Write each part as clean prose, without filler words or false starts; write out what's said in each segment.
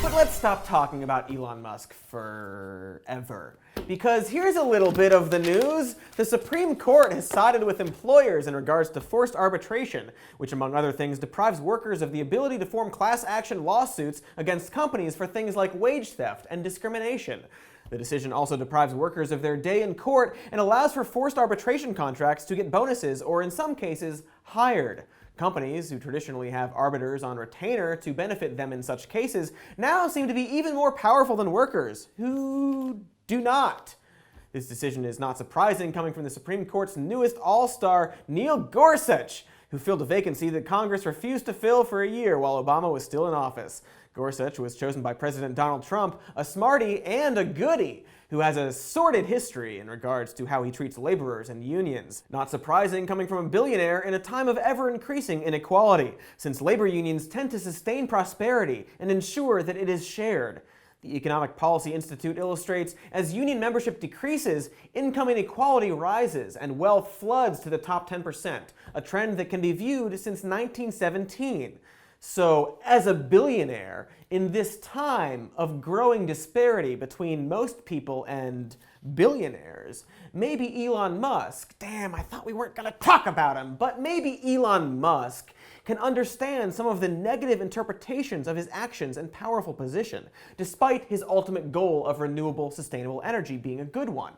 But let's stop talking about Elon Musk forever. Because here's a little bit of the news. The Supreme Court has sided with employers in regards to forced arbitration, which among other things deprives workers of the ability to form class action lawsuits against companies for things like wage theft and discrimination. The decision also deprives workers of their day in court and allows for forced arbitration contracts to get bonuses or, in some cases, hired. Companies, who traditionally have arbiters on retainer to benefit them in such cases, now seem to be even more powerful than workers, who do not. This decision is not surprising, coming from the Supreme Court's newest all-star, Neil Gorsuch, who filled a vacancy that Congress refused to fill for a year while Obama was still in office. Gorsuch was chosen by President Donald Trump, a smarty and a goodie, who has a sordid history in regards to how he treats laborers and unions. Not surprising, coming from a billionaire in a time of ever-increasing inequality, since labor unions tend to sustain prosperity and ensure that it is shared. The Economic Policy Institute illustrates, as union membership decreases, income inequality rises and wealth floods to the top 10%, a trend that can be viewed since 1917. So, as a billionaire, in this time of growing disparity between most people and billionaires, maybe Elon Musk, damn, I thought we weren't gonna talk about him, but maybe Elon Musk can understand some of the negative interpretations of his actions and powerful position, despite his ultimate goal of renewable, sustainable energy being a good one.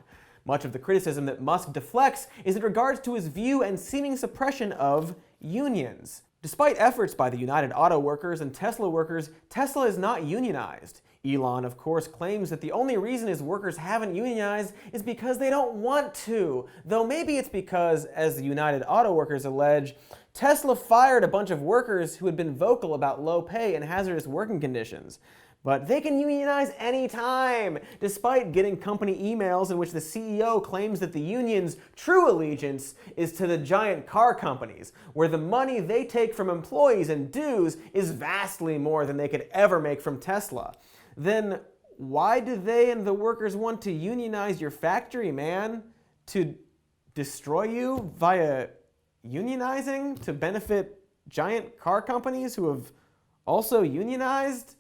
Much of the criticism that Musk deflects is in regards to his view and seeming suppression of unions. Despite efforts by the United Auto Workers and Tesla workers, Tesla is not unionized. Elon, of course, claims that the only reason his workers haven't unionized is because they don't want to. Though maybe it's because, as the United Auto Workers allege, Tesla fired a bunch of workers who had been vocal about low pay and hazardous working conditions. But they can unionize anytime, despite getting company emails in which the CEO claims that the union's true allegiance is to the giant car companies, where the money they take from employees and dues is vastly more than they could ever make from Tesla. Then why do they and the workers want to unionize your factory, man? To destroy you via unionizing to benefit giant car companies who have also unionized?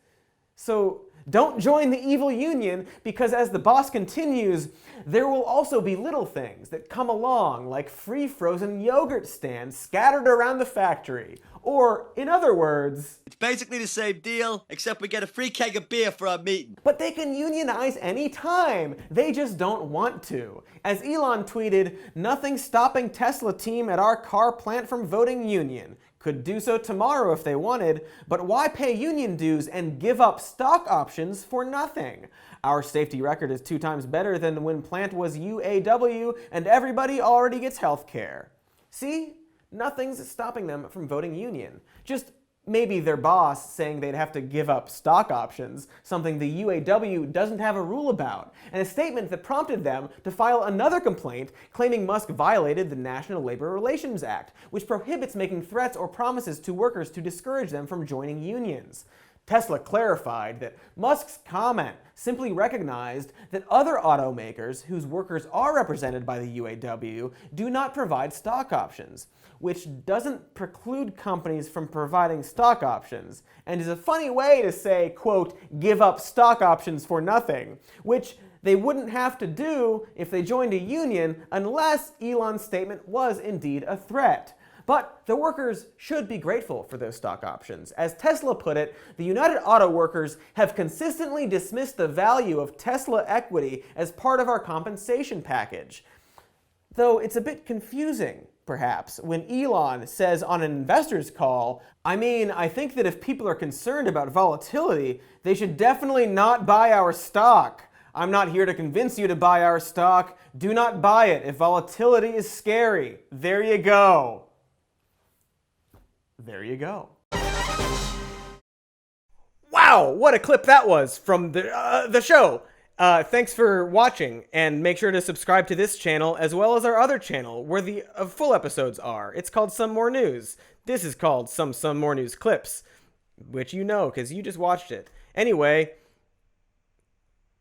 So don't join the evil union, because as the boss continues, there will also be little things that come along, like free frozen yogurt stands scattered around the factory. Or, in other words, it's basically the same deal, except we get a free keg of beer for our meeting. But they can unionize anytime. They just don't want to. As Elon tweeted, "Nothing stopping Tesla team at our car plant from voting union. Could do so tomorrow if they wanted, but why pay union dues and give up stock options for nothing? Our safety record is 2 times better than when plant was UAW and everybody already gets health care." See? Nothing's stopping them from voting union. Just maybe their boss saying they'd have to give up stock options, something the UAW doesn't have a rule about, and a statement that prompted them to file another complaint claiming Musk violated the National Labor Relations Act, which prohibits making threats or promises to workers to discourage them from joining unions. Tesla clarified that Musk's comment simply recognized that other automakers whose workers are represented by the UAW do not provide stock options, which doesn't preclude companies from providing stock options, and is a funny way to say, quote, give up stock options for nothing, which they wouldn't have to do if they joined a union unless Elon's statement was indeed a threat. But the workers should be grateful for those stock options. As Tesla put it, the United Auto Workers have consistently dismissed the value of Tesla equity as part of our compensation package. Though it's a bit confusing, perhaps, when Elon says on an investor's call, I think that if people are concerned about volatility, they should definitely not buy our stock. I'm not here to convince you to buy our stock. Do not buy it if volatility is scary. There you go. There you go. Wow, what a clip that was from the show. Thanks for watching, and make sure to subscribe to this channel as well as our other channel where the full episodes are. It's called Some More News. This is called Some More News Clips, which you know because you just watched it. Anyway,